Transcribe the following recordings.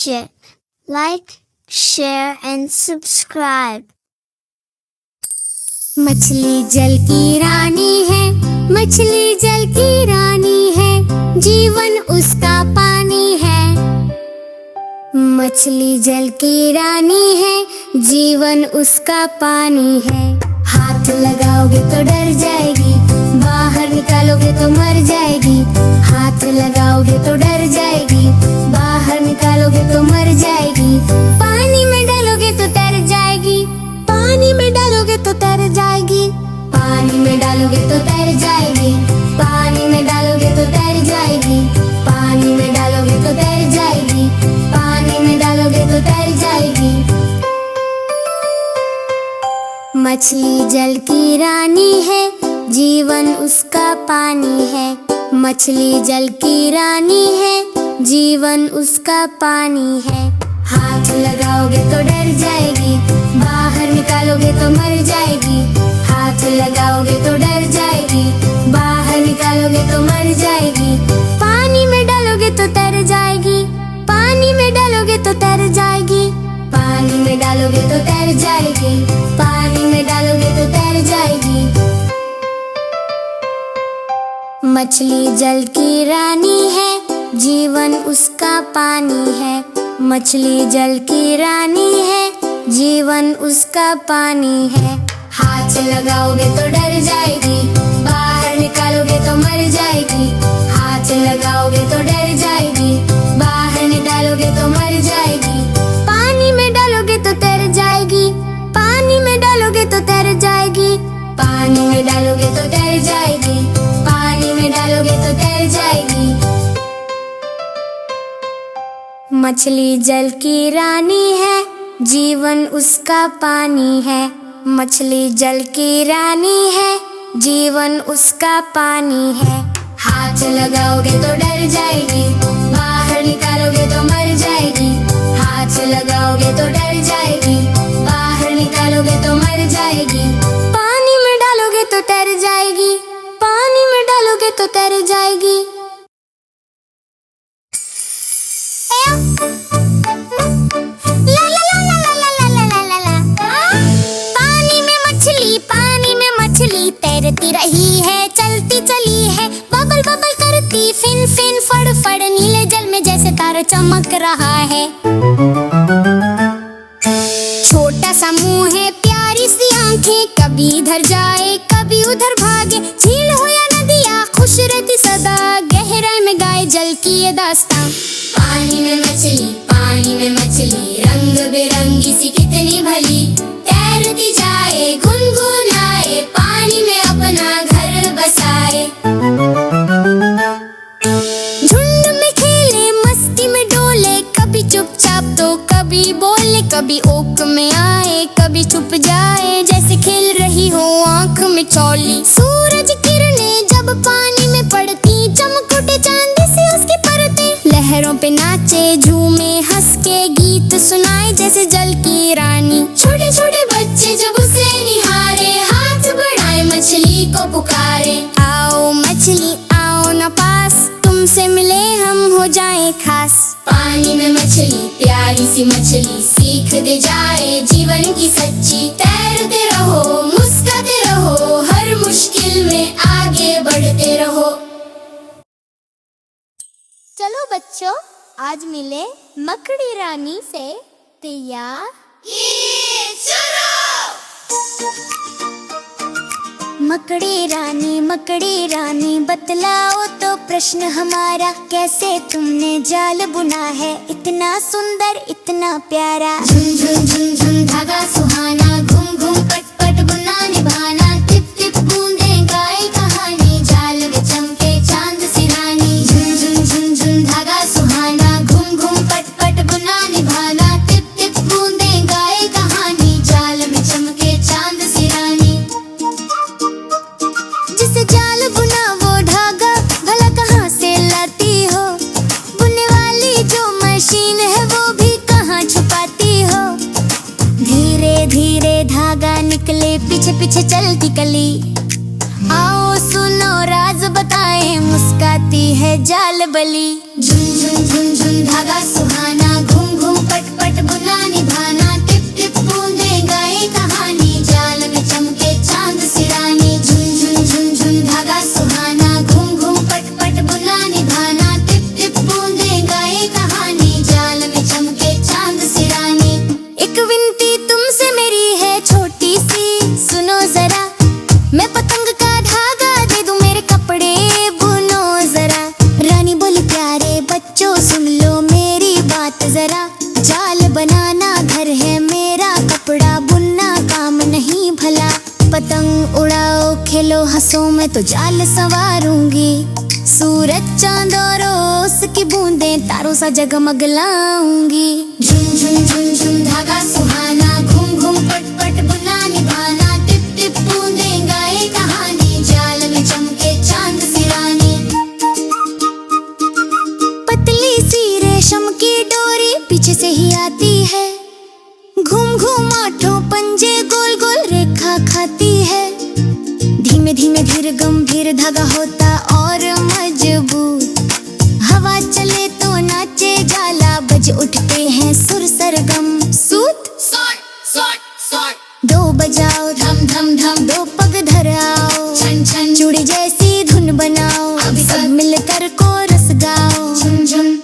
it. Like, share and subscribe. मछली जल की रानी है, मछली जल की रानी है, जीवन उसका पानी है। मछली जल की रानी है, जीवन उसका पानी है। हाथ लगाओगे तो डर जाएगी, बाहर निकालोगे तो मर जाएगी। हाथ लगाओगे तो डर जाएगी, बाहर निकालोगे तो मर जाएगी। पानी में डालोगे तो तर जाएगी, पानी में डालोगे तो तर जाएगी। पानी में डालोगे तो तर जाएगी, पानी में डालोगे तो तर जाएगी। पानी में डालोगे तो तर जाएगी, पानी में डालोगे तो तर जाएगी। मछली जल की रानी है, जीवन उसका पानी है। मछली जल की रानी है, जीवन उसका पानी है। हाथ लगाओगे तो डर जाएगी, बाहर निकालोगे तो मर जाएगी। हाथ लगाओगे तो डर जाएगी, बाहर निकालोगे तो मर जाएगी। पानी में डालोगे तो तर जाएगी, पानी में डालोगे तो तर जाएगी। पानी में डालोगे तो तर जाएगी, पानी में डालोगे तो तर जाएगी। मछली जल की रानी है, जीवन उसका पानी है। मछली जल की रानी है, जीवन उसका पानी है। हाथ लगाओगे तो डर जाएगी, बाहर निकालोगे तो मर जाएगी। हाथ लगाओगे तो डर जाएगी, बाहर निकालोगे तो मर जाएगी। पानी में डालोगे तो तर जाएगी, पानी में डालोगे तो तर जाएगी। पानी में डालोगे तो तर जाएगी, पानी में डालोगे तो तर जाएगी। मछली जल की रानी है, जीवन उसका पानी है। मछली जल की रानी है, जीवन उसका पानी है। हाथ लगाओगे तो डर जाएगी, बाहर निकालोगे तो मर जाएगी। हाथ लगाओगे तो डर जाएगी, बाहर निकालोगे तो मर जाएगी। पानी में डालोगे तो तर जाएगी, पानी में डालोगे तो तर जाएगी। पानी में मछली तैरती रही है, चलती चली है, बबल बबल करती, फिन फिन फड़ फड़, नीले जल में जैसे तारा चमक रहा है। छोटा सा मुंह है, प्यारी सी आंखें, कभी इधर जाए कभी उधर भागे। झील हो या नदियाँ, खुश रहती सदा, गहराई में गाए जल की ये दास्तां। पानी में मछली रंग बिरंगी सी कितनी भली, तैरती जाए गुनगुनाए, पानी में अपना घर बसाए। झुंड में खेले, मस्ती में डोले, कभी चुपचाप तो कभी बोले। कभी ओक में आए, कभी छुप जाए, जैसे खेल रही हो आंख में चौली। सूरज किरणें जब पानी में पड़ती, चमक उठे चांदी सी उसकी परतें। लहरों पे नाचे झूमे हंस के, गीत सुनाए जैसे जल की रानी। छोटे छोटे बच्चे जब उसे निहारे, हाथ बढ़ाए मछली को पुकारे। आओ मछली आओ न पास, तुमसे मिले हम हो जाए खास। पानी में मछली प्यारी सी मछली, सीख दे जाए जीवन की सच्ची। तैरते रहो मुस्कुराते रहो, हर मुश्किल में आगे बढ़ते रहो। चलो बच्चों, आज मिले मकड़ी रानी से। तैयार? मकड़ी रानी बतलाओ तो प्रश्न हमारा, कैसे तुमने जाल बुना है इतना सुंदर इतना प्यारा। झुन झुन झुन झुन धागा सुहाना, घुम घुम पट पट बुना निभाना। टिप टिप बूंदें गाए कहानी, जाल में चमके चांद सी रानी। झुन झुन झुन झुन धागा सुहाना, घुम घुम पट पट बुना निभाना। टिप टिप बूंदें गाए कहानी, जाल में चमके चांद सी रानी। जिसे जाल बुना वो धागा, भला कहाँ से लाती हो? बुनने वाली जो मशीन है वो भी कहाँ छुपाती हो? धीरे धीरे धागा निकले, पीछे पीछे चलती कली। आओ सुनो राज बताए, मुस्काती है जाल बली। झुन झुन झुन झुन धागा सुहाना, घुम पट बुना निभाना, टिप टिप बूंदे गाए कहानी, जाल में चमके चांद सिरानी, झुन झुन झुन झुन धागा सुहाना, घूम घूम पट पट बुना निभाना, टिप टिप बूंदे गाए कहानी, जाल में चमके चांद सिरानी। एक विनती तुमसे मेरी है छोटी सी, सुनो जरा, मैं पतंग का धागा दे दूं, मेरे कपड़े बुनो जरा। रानी बोली प्यारे बच्चों सुन लो मेरी बात जरा, जाल बनाना घर है मेरा, कपड़ा बुनना काम नहीं भला। पतंग उड़ाओ खेलो हंसो, मैं तो जाल संवारूंगी, सूरज चांद और उसकी बूंदें तारों सा जगमग लाऊंगी। झुन झुन झुन झुन धागा सुहाना, घूम घूम पट पट बुना निभाना, टिप टिप बूंदें गाए कहानी, जाल में चमके चांद सिरानी। पतली सी रेशम की डोरी पीछे से ही आती है, घूम घूम आठों पंजे गोल गोल रेखा खाती है। धीमे धीमे धीरे गंभीर धागा होता और मजबूत, हवा चले तो नाचे जाला, बज उठते हैं सुर सरगम। सूत सोट सोट सोट, दो बजाओ धम धम धम, दो पग धराओ छन छन, चूड़ी जैसी धुन बनाओ, अभी सब मिलकर कोरस गाओ। झुन झुन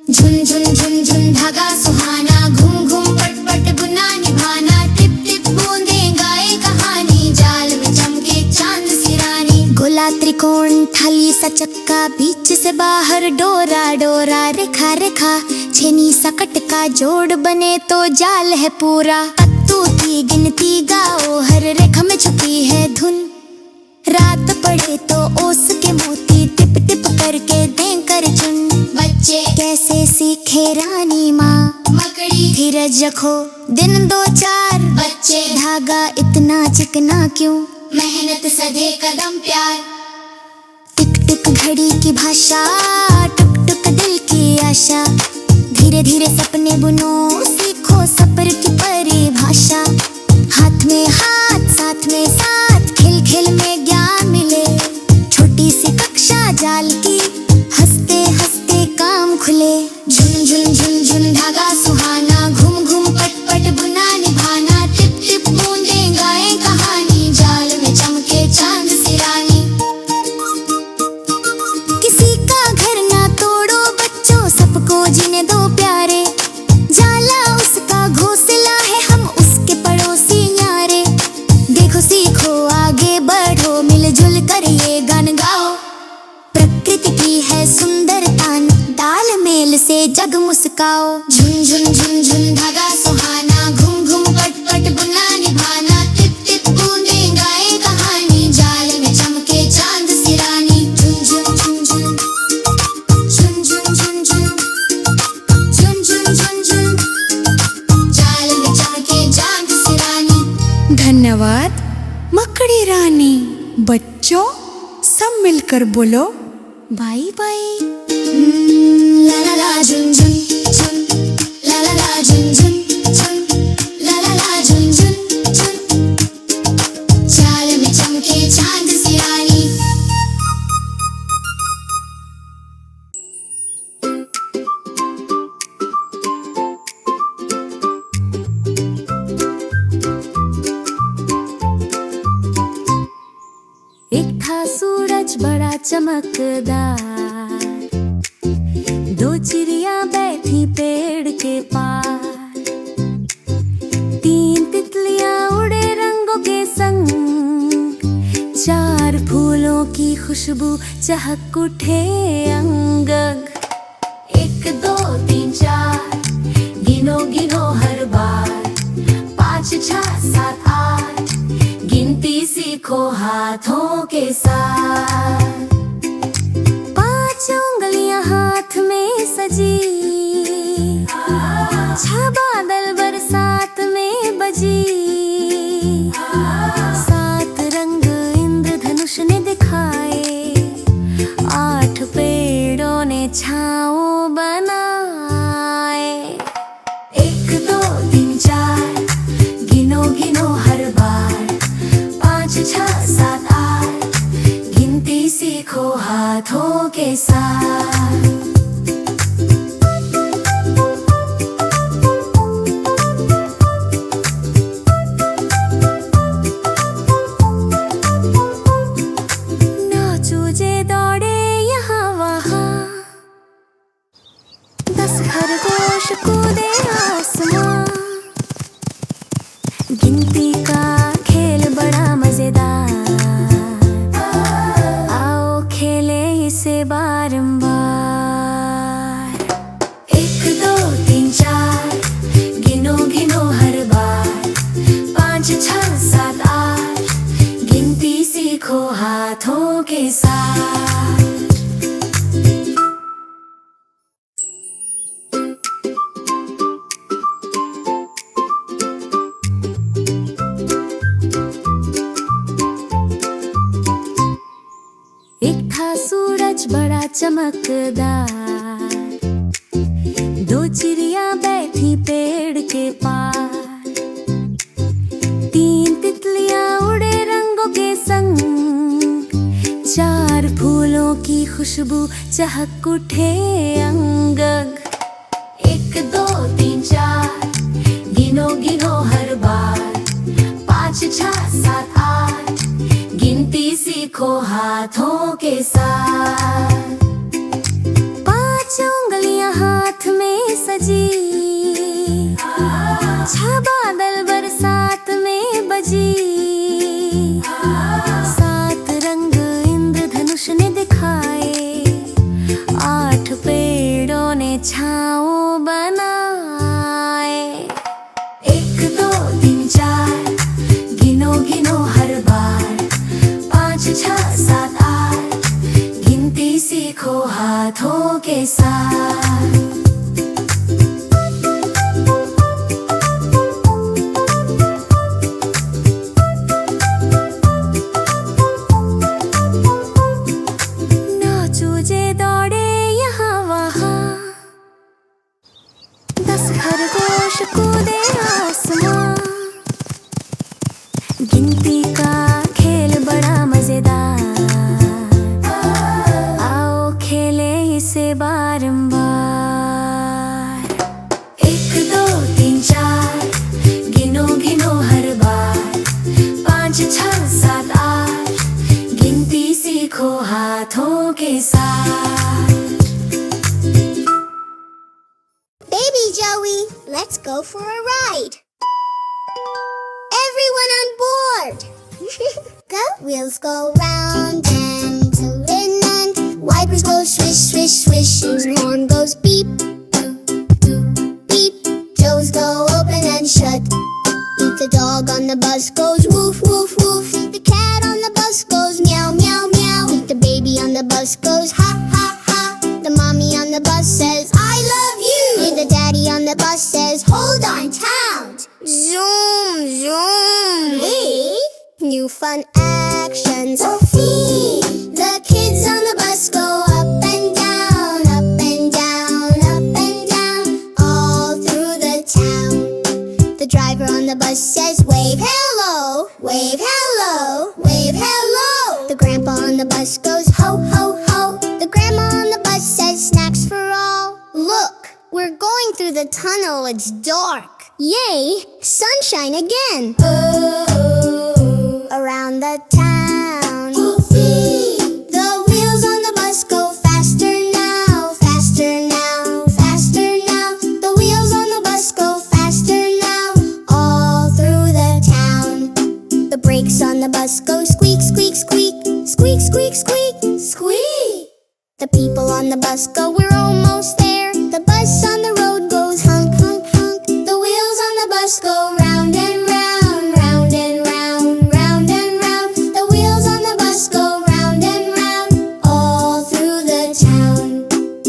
झुन झुन झुन झुन धागा सुहाना, घूम घूम पट पट बुना निभाना, टिप टिप बूंदें गाए कहानी, जाल में चमके चांद सिरानी। गोला त्रिकोण थाली सा चक्का, बीच से बाहर डोरा डोरा, रेखा रेखा छेनी सा कटका, जोड़ बने तो जाल है पूरा। पत्तों की गिनती गाओ, हर रेखा में छुपी है धुन, रात पड़े तो ओस के मोती टिप टिप करके दें कर चुन। बच्चे कैसे सीखे रानी माँ, मकड़ी धीरज रखो दिन दो चार, बच्चे धागा इतना चिकना क्यों, मेहनत सधे कदम प्यार। टिक टिक घड़ी की भाषा, टुक टुक दिल की आशा, धीरे धीरे सपने बुनो, सीखो सब्र की परिभाषा। हाथ में हाथ साथ में साथ, खेल खेल में ज्ञान मिले, छोटी सी कक्षा जाल की, हंसते हंसते काम खुले। झुन झुन झुन झुन धागा सुहाना, घूम घूम पट पट बुना निभाना, टिप टिप बूंदें गाए कहानी, जाल में चमके चांद सिरानी। किसी का घर ना तोड़ो बच्चों, सबको जीने दो प्यारे, जाला उसका घोंसला है, हम उसके पड़ोसी न्यारे। देखो सीखो आगे बढ़ो, मिलजुल कर ये गान गाओ, प्रकृति की है सुंदरता, ताल मेल से जग मुस्काओ। झुन झुन झुन झुन धागा सुहाना, घूम घूम पट पट बुना निभाना, टिप टिप बूंदें गाए कहानी, जाल में चमके चांद सिरानी। झुन झुन झुन झुन झुन झुन झुन झुन झुन झुन झुन, जाल में चमके चांद सिरानी। धन्यवाद मकड़ी रानी। बच्चों सब मिलकर बोलो बाय बाय। ला ला ला झुन झुन झुन, ला ला ला झुन झुन झुन, ला ला ला झुन झुन झुन, जाल में चमके चांद सिरानी। एक था सूरज बड़ा चमकदार, दो चिड़िया बैठी पेड़ के पार, तीन तितलियां उड़े रंगों के संग, चार फूलों की खुशबू चहक उठे अंग अंग। एक दो तीन चार गिनो गिनो हर बार, पाँच छह सात आठ गिनती सीखो हाथों के साथ। पांच उंगलियां हाथ में सजी, छह बादल बरसात में बजी, सात रंग इंद्रधनुष ने दिखाए, आठ पेड़ों ने छाँव बनाए। एक दो तीन चार गिनो गिनो हर बार, पाँच छह सात आठ गिनती सीखो हाथों के साथ। हाथों के साथ। एक था सूरज बड़ा चमकदार, दो चिड़िया बैठी पेड़ के पार, तीन तितलियां उड़े रंगों के संग, चार फूलों की खुशबू चहक उठे अंग अंग। एक दो तीन चार गिनो गिनो हर बार, पाँच छह सात आठ गिनती सीखो हाथों के साथ। पांच उंगलियां हाथ में सजी, छह बादल बरसात में बजी, सात रंग इंद्रधनुष ने दिखाए, आठ पेड़ों ने छाँव बनाए। एक दो तीन चार गिनो गिनो हर बार, पाँच छह सात आठ गिनती सीखो हाथों के साथ। नाचो जे दौड़े यहाँ वहाँ, 10 खरगोश कूदे आसमां, गिनती का खेल बड़ा मजेदार, आओ खेले इसे बारंबार। एक दो तीन चार गिनो गिनो हर बार, पाँच छह सात आठ गिनती सीखो हाथों के साथ। Baby Joey, let's go for a ride. Everyone on board. Goat wheels go round and and wipers go swish swish swish, and horn goes beep beep. Toes go open and shut. The dog on the bus goes woof woof woof. The cat on the bus goes meow meow meow. The baby on the bus goes ha ha ha. The mommy on the bus says I love you. The daddy on the bus says hold on tight. Zoom zoom. Hey, new fun actions. The kids on the bus go up and down, up and down, up and down, all through the town. The driver on the bus says wave hello, wave hello, wave hello. The grandpa on the bus goes ho ho ho. The grandma on the bus says snacks for all. Look, we're going through the tunnel, it's dark. Yay, sunshine again. Around the town. The wheels on the bus go faster now, faster now, faster now. The wheels on the bus go faster now, all through the town. The brakes on the bus go squeak, squeak, squeak, squeak, squeak, squeak, squeak. The people on the bus go, we're almost there. The bus on the road goes honk, honk, honk. The wheels on the bus go round and round, round and round, round and round. The wheels on the bus go round and round, all through the town.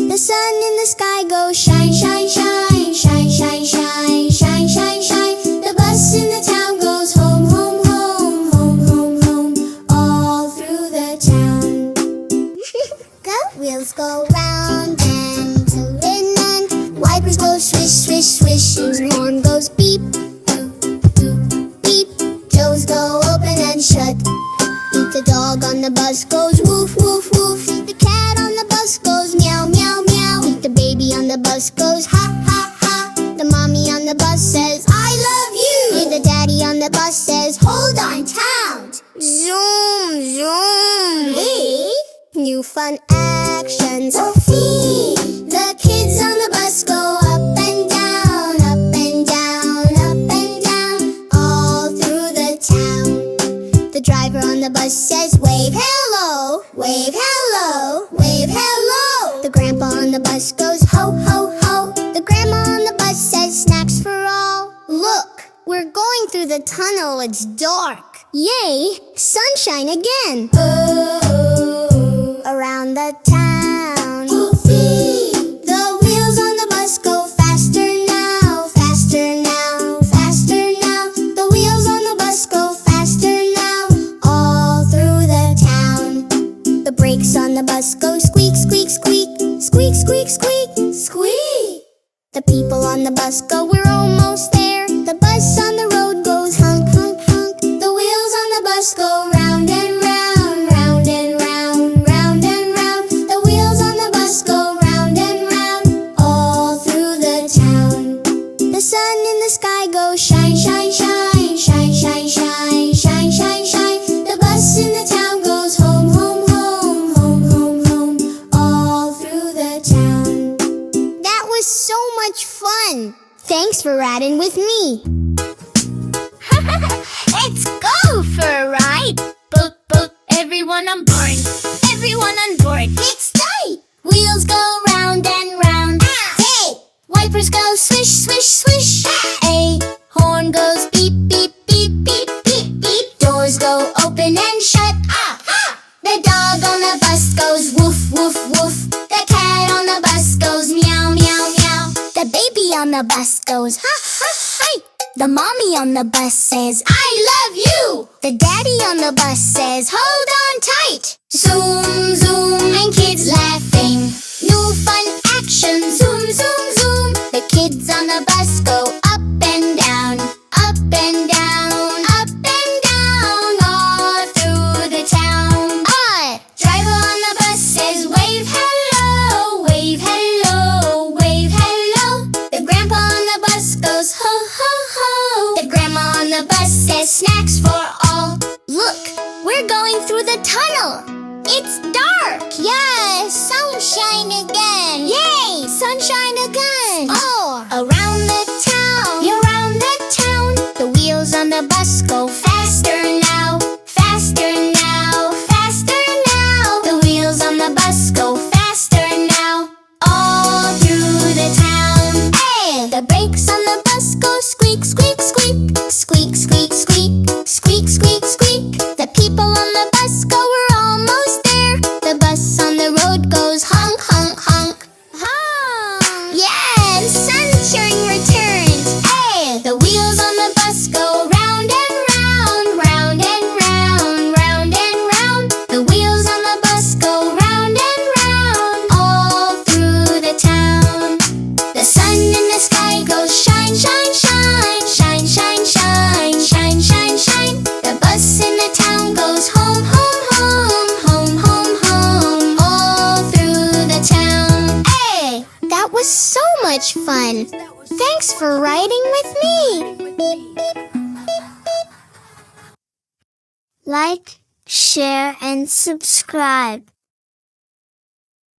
The sun in the sky goes shine, shine, shine, shine, shine, shine, shine, shine, shine. The bus in the town goes home, home, home, home, home, home, all through the town. Goat wheels go round and wipers go swish, swish, swish, and horn goes beep beep. Toes go open and shut. The dog on the bus goes woof woof woof. The cat on the bus goes meow meow meow. The baby on the bus goes ha ha ha. The mommy on the bus says I love you. The daddy on the bus says hold on tight. Zoom zoom. Hey, new fun actions. The kids on the bus go up and down, up and down, up and down, all through the town. The driver on the bus says wave hello, wave hello, wave hello. The grandpa on the bus goes ho ho ho. The grandma on the bus says snacks for all. Look, we're going through the tunnel, it's dark. Yay! Sunshine again! Oh, around the town. The wheels on the bus go faster now, faster now, faster now. The wheels on the bus go faster now, all through the town. The brakes on the bus go squeak, squeak, squeak, squeak, squeak, squeak, squeak. The people on the bus go, we're almost there. The bus on the road goes honk, honk, honk. The wheels on the bus go round and round, round and round, round and round. The wheels on the bus go round and round, all through the town. The sun in the sky goes shine, shine, shine, shine, shine, shine, shine, shine, shine. The bus in the town goes home, home, home, home, home, home, all through the town. That was so much fun. Thanks for riding with me. Let's go for a ride. Boop, boop, everyone on board. Everyone on board. It's tight. Wheels go round and round. Hey! Wipers go swish, swish, swish. A horn goes beep, beep, beep, beep, beep, beep. Doors go open and shut. The dog on the bus goes woof, woof, woof. The cat on the bus goes meow, meow, meow. The baby on the bus goes ha, ha, hi. The mommy on the bus says, I love you. The daddy on the bus says, hold on tight. Zoom, zoom, and kids laughing. New fun action, zoom, zoom, zoom. The kids on the bus go up and down, up and down, up and down, all through the town. Driver on the bus says, wave hello, wave hello, wave hello. The grandpa on the bus goes ho, ho, ho. The grandma on the bus says, snacks for all. Look, we're going through the tunnel. It's dark. Yes, sunshine again. Yay, sunshine again. Oh, Around the town, around the town. The wheels on the bus go faster now, faster now, faster now. The wheels on the bus go faster now, all through the town. Hey! The brakes on the bus go squeak, squeak, squeak, squeak, squeak, squeak, squeak, squeak, squeak. The people on the bus go, we're almost there. The bus on the road goes honk, honk, honk. honk. Yes, sunshine returns. Hey, the wheels on the bus go round and round, round and round, round and round. The wheels on the bus go round and round, all through the town. The sun in the sky goes shine, shine, shine, shine, shine, shine, shine, shine, shine. The bus in the town goes home, home, home, home, home, home, all through the town. Hey! That was so much fun. Thanks for riding with me. Like, share, and subscribe.